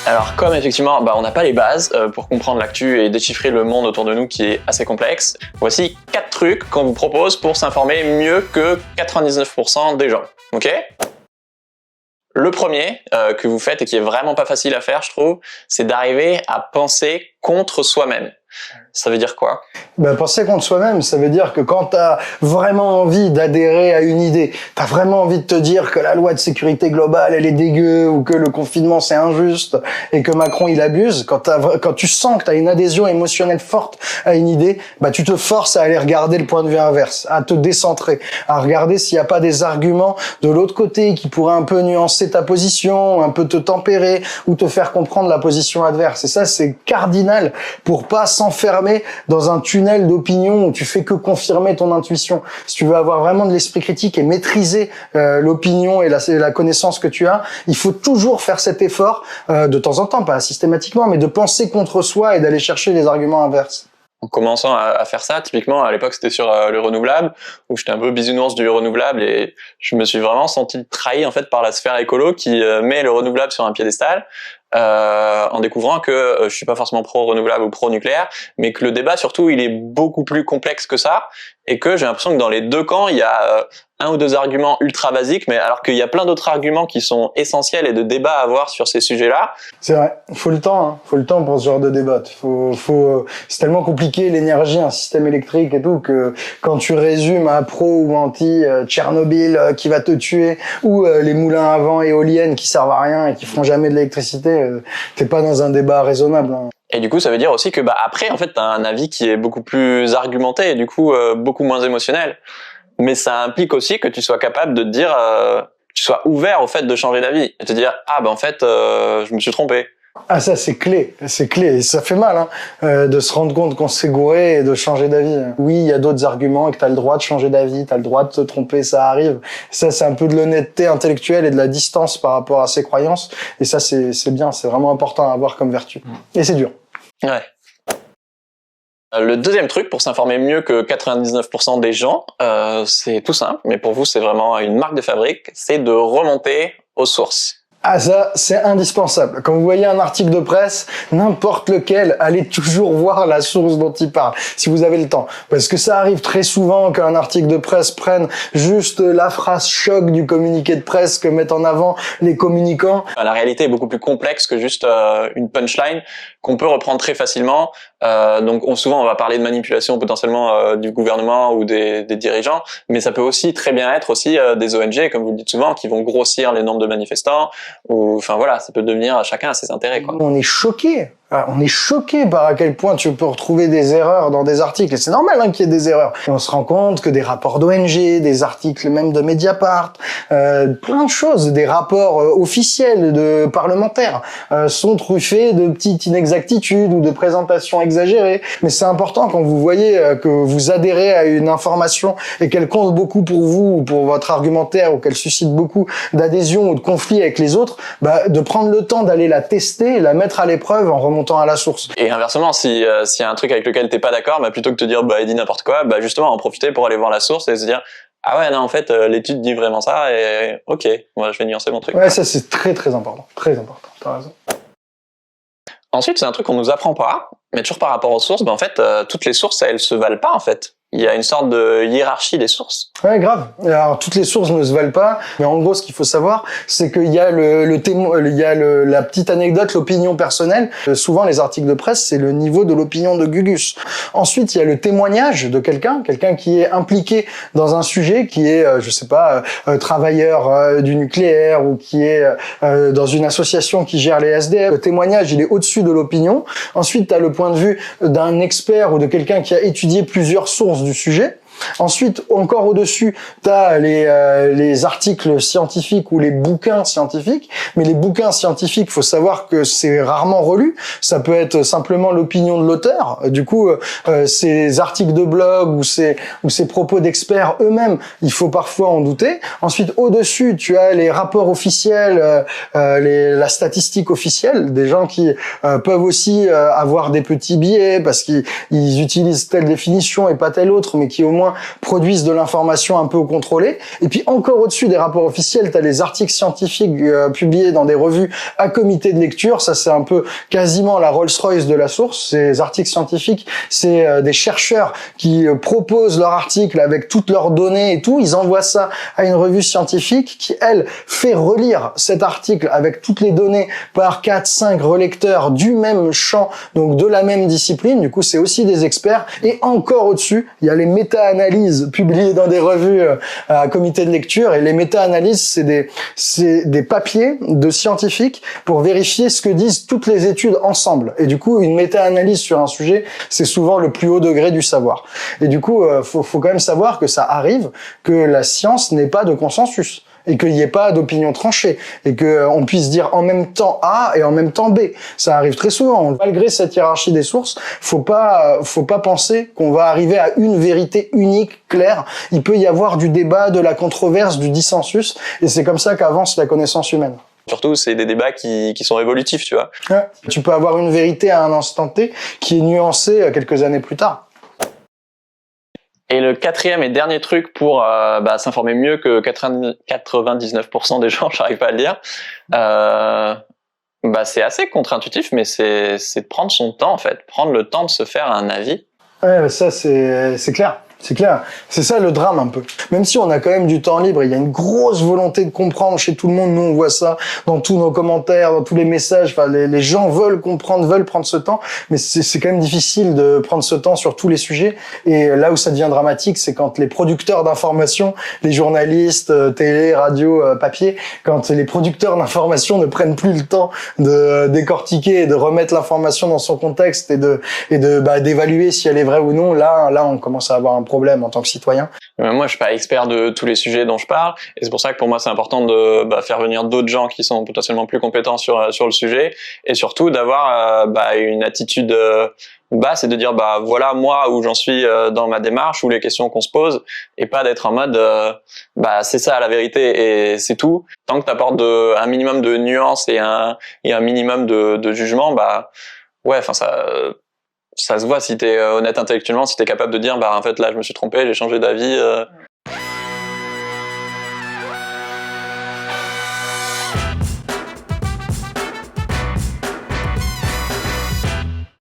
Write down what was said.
Alors comme effectivement on n'a pas les bases pour comprendre l'actu et déchiffrer le monde autour de nous qui est assez complexe, voici 4 trucs qu'on vous propose pour s'informer mieux que 99% des gens, ok? Le premier que vous faites et qui est vraiment pas facile à faire je trouve, c'est d'arriver à penser contre soi-même. Ça veut dire quoi? Penser contre soi-même, ça veut dire que quand t'as vraiment envie d'adhérer à une idée, t'as vraiment envie de te dire que la loi de sécurité globale, elle est dégueu, ou que le confinement c'est injuste, et que Macron il abuse, quand tu sens que t'as une adhésion émotionnelle forte à une idée, tu te forces à aller regarder le point de vue inverse, à te décentrer, à regarder s'il n'y a pas des arguments de l'autre côté qui pourraient un peu nuancer ta position, un peu te tempérer, ou te faire comprendre la position adverse. Et ça, c'est cardinal pour pas s'enfermer dans un tunnel d'opinion où tu fais que confirmer ton intuition. Si tu veux avoir vraiment de l'esprit critique et maîtriser l'opinion et la connaissance que tu as, il faut toujours faire cet effort, de temps en temps, pas systématiquement, mais de penser contre soi et d'aller chercher les arguments inverses. En commençant à faire ça, typiquement à l'époque c'était sur le renouvelable, où j'étais un peu bisounours du renouvelable et je me suis vraiment senti trahi en fait par la sphère écolo qui met le renouvelable sur un piédestal. En découvrant que je suis pas forcément pro-renouvelable ou pro-nucléaire, mais que le débat surtout il est beaucoup plus complexe que ça, et que j'ai l'impression que dans les deux camps il y a un ou deux arguments ultra basiques, mais alors qu'il y a plein d'autres arguments qui sont essentiels et de débats à avoir sur ces sujets-là. C'est vrai, faut le temps pour ce genre de débat. C'est tellement compliqué l'énergie, un système électrique et tout, que quand tu résumes à pro ou anti Tchernobyl qui va te tuer, ou les moulins à vent éoliennes qui servent à rien et qui font jamais de l'électricité, t'es pas dans un débat raisonnable. Et du coup, ça veut dire aussi que après, en fait, t'as un avis qui est beaucoup plus argumenté et du coup beaucoup moins émotionnel. Mais ça implique aussi que tu sois capable de te dire, tu sois ouvert au fait de changer d'avis et te dire en fait, je me suis trompé. Ah ça c'est clé, et ça fait mal de se rendre compte qu'on s'est gouré et de changer d'avis. Oui, il y a d'autres arguments et que t'as le droit de changer d'avis, t'as le droit de te tromper, ça arrive. Ça c'est un peu de l'honnêteté intellectuelle et de la distance par rapport à ses croyances, et ça c'est bien, c'est vraiment important à avoir comme vertu. Et c'est dur. Ouais. Le deuxième truc pour s'informer mieux que 99% des gens, c'est tout simple, mais pour vous c'est vraiment une marque de fabrique, c'est de remonter aux sources. Ah ça, c'est indispensable. Quand vous voyez un article de presse, n'importe lequel, allez toujours voir la source dont il parle, si vous avez le temps. Parce que ça arrive très souvent qu'un article de presse prenne juste la phrase choc du communiqué de presse que mettent en avant les communicants. La réalité est beaucoup plus complexe que juste une punchline qu'on peut reprendre très facilement. Donc souvent on va parler de manipulation potentiellement du gouvernement ou des dirigeants, mais ça peut aussi très bien être aussi des ONG, comme vous le dites souvent, qui vont grossir les nombres de manifestants, ou enfin voilà, ça peut devenir chacun à ses intérêts, quoi. On est choqués. On est choqué par à quel point tu peux retrouver des erreurs dans des articles. Et c'est normal qu'il y ait des erreurs. Et on se rend compte que des rapports d'ONG, des articles même de Mediapart, plein de choses, des rapports officiels de parlementaires sont truffés de petites inexactitudes ou de présentations exagérées. Mais c'est important quand vous voyez que vous adhérez à une information et qu'elle compte beaucoup pour vous ou pour votre argumentaire, ou qu'elle suscite beaucoup d'adhésion ou de conflits avec les autres, de prendre le temps d'aller la tester et la mettre à l'épreuve en remontant à la source. Et inversement, s'il y a un truc avec lequel t'es pas d'accord, plutôt que de te dire il dit n'importe quoi, justement en profiter pour aller voir la source et se dire ah ouais non en fait l'étude dit vraiment ça, et ok, moi je vais nuancer mon truc. Ouais, ça c'est très important, t'as raison. Ensuite c'est un truc qu'on nous apprend pas, mais toujours par rapport aux sources, en fait toutes les sources elles se valent pas en fait. Il y a une sorte de hiérarchie des sources. Ouais, grave. Alors, toutes les sources ne se valent pas, mais en gros, ce qu'il faut savoir, c'est qu'il y a la petite anecdote, l'opinion personnelle. Souvent, les articles de presse, c'est le niveau de l'opinion de Gugus. Ensuite, il y a le témoignage de quelqu'un qui est impliqué dans un sujet, qui est, travailleur du nucléaire, ou qui est dans une association qui gère les SDF. Le témoignage, il est au-dessus de l'opinion. Ensuite, tu as le point de vue d'un expert ou de quelqu'un qui a étudié plusieurs sources du sujet. Ensuite, encore au-dessus, t'as les articles scientifiques ou les bouquins scientifiques. Mais les bouquins scientifiques, faut savoir que c'est rarement relu. Ça peut être simplement l'opinion de l'auteur. Du coup, ces articles de blog ou ces propos d'experts eux-mêmes, il faut parfois en douter. Ensuite, au-dessus, tu as les rapports officiels, la statistique officielle, des gens qui peuvent aussi avoir des petits biais parce qu'ils utilisent telle définition et pas telle autre, mais qui au moins moins produisent de l'information un peu contrôlée. Et puis encore au-dessus des rapports officiels, tu as les articles scientifiques publiés dans des revues à comité de lecture. Ça, c'est un peu quasiment la Rolls-Royce de la source. Ces articles scientifiques, c'est des chercheurs qui proposent leur article avec toutes leurs données et tout. Ils envoient ça à une revue scientifique qui, elle, fait relire cet article avec toutes les données par 4, 5 relecteurs du même champ, donc de la même discipline. Du coup, c'est aussi des experts. Et encore au-dessus, il y a les méta-analyses publiées dans des revues à comité de lecture. Et les méta-analyses, c'est des papiers de scientifiques pour vérifier ce que disent toutes les études ensemble. Et du coup, une méta-analyse sur un sujet, c'est souvent le plus haut degré du savoir. Et du coup, faut quand même savoir que ça arrive que la science n'ait pas de consensus et qu'il n'y ait pas d'opinion tranchée et qu'on puisse dire en même temps A et en même temps B. Ça arrive très souvent. Malgré cette hiérarchie des sources, faut pas penser qu'on va arriver à une vérité unique, claire. Il peut y avoir du débat, de la controverse, du dissensus, et c'est comme ça qu'avance la connaissance humaine. Surtout, c'est des débats qui sont évolutifs, tu vois. Ouais. Tu peux avoir une vérité à un instant T qui est nuancée quelques années plus tard. Et le quatrième et dernier truc pour s'informer mieux que 99% des gens, j'arrive pas à le dire, c'est assez contre-intuitif, mais c'est de prendre son temps, en fait, prendre le temps de se faire un avis. Ouais, ça c'est clair. C'est clair. C'est ça le drame un peu. Même si on a quand même du temps libre, il y a une grosse volonté de comprendre chez tout le monde. Nous, on voit ça dans tous nos commentaires, dans tous les messages. Enfin, les gens veulent comprendre, veulent prendre ce temps. Mais c'est quand même difficile de prendre ce temps sur tous les sujets. Et là où ça devient dramatique, c'est quand les producteurs d'informations, les journalistes, télé, radio, papier, quand les producteurs d'informations ne prennent plus le temps de décortiquer et de remettre l'information dans son contexte et d'évaluer si elle est vraie ou non. Là, on commence à avoir un problème en tant que citoyen. Moi, je suis pas expert de tous les sujets dont je parle, et c'est pour ça que pour moi, c'est important de faire venir d'autres gens qui sont potentiellement plus compétents sur le sujet, et surtout d'avoir une attitude basse et de dire voilà moi où j'en suis dans ma démarche ou les questions qu'on se pose, et pas d'être en mode c'est ça la vérité et c'est tout. Tant que t'apportes un minimum de nuances et un minimum de jugement, ça se voit si t'es honnête intellectuellement, si t'es capable de dire en fait là je me suis trompé, j'ai changé d'avis